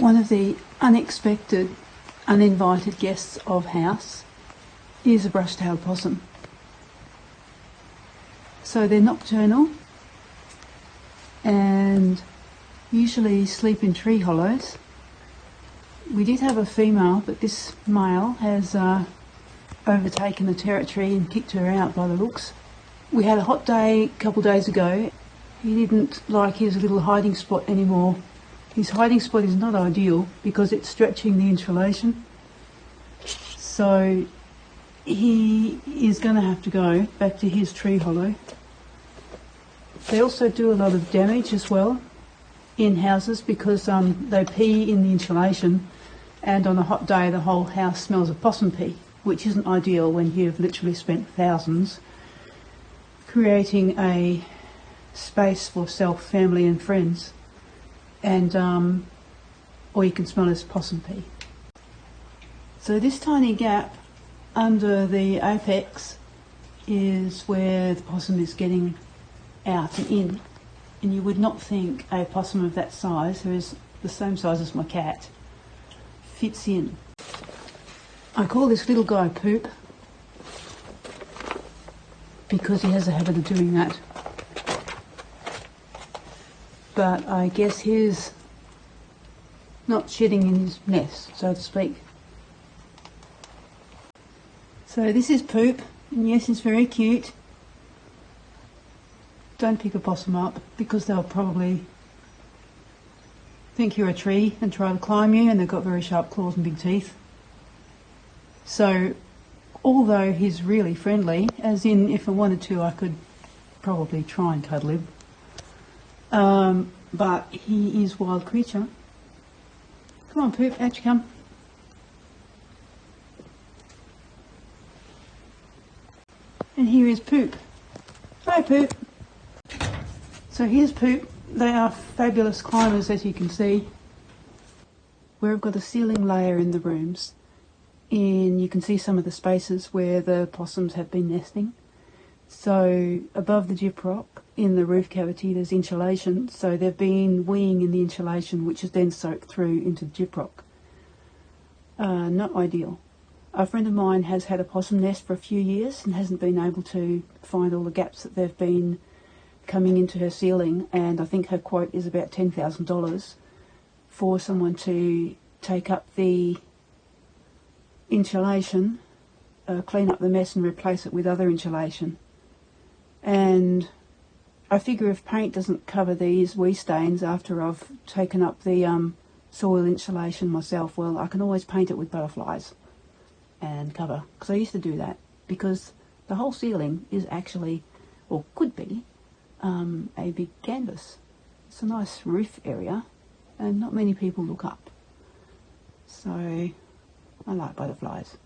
One of the unexpected, uninvited guests of house is a brushtail possum. So they're nocturnal and usually sleep in tree hollows. We did have a female, but this male has overtaken the territory and kicked her out by the looks. We had a hot day a couple of days ago. He didn't like his little hiding spot anymore. His hiding spot is not ideal because it's stretching the insulation. So he is going to have to go back to his tree hollow. They also do a lot of damage as well in houses because they pee in the insulation, and on a hot day the whole house smells of possum pee, which isn't ideal when you've literally spent thousands creating a space for self, family and friends. And or you can smell as possum pee. So this tiny gap under the apex is where the possum is getting out and in, and you would not think a possum of that size, who is the same size as my cat, fits in. I call this little guy Poop because he has a habit of doing that. But I guess he's not shitting in his nest, so to speak. So this is Poop, and yes, he's very cute. Don't pick a possum up because they'll probably think you're a tree and try to climb you, and they've got very sharp claws and big teeth. So although he's really friendly, as in if I wanted to I could probably try and cuddle him, but he is a wild creature. Come on Poop, out you come. And here is Poop. Hi Poop. So here's Poop. They are fabulous climbers, as you can see. Where I've got a ceiling layer in the rooms, and you can see some of the spaces where the possums have been nesting. So above the gyprock in the roof cavity there's insulation, so they've been weeing in the insulation, which is then soaked through into the gyprock. Not ideal. A friend of mine has had a possum nest for a few years and hasn't been able to find all the gaps that they've been coming into her ceiling, and I think her quote is about $10,000 for someone to take up the insulation, clean up the mess and replace it with other insulation. And I figure if paint doesn't cover these wee stains after I've taken up the soil insulation myself, well, I can always paint it with butterflies and cover, because I used to do that, because the whole ceiling is actually, or could be, a big canvas. It's a nice roof area and not many people look up, so I like butterflies.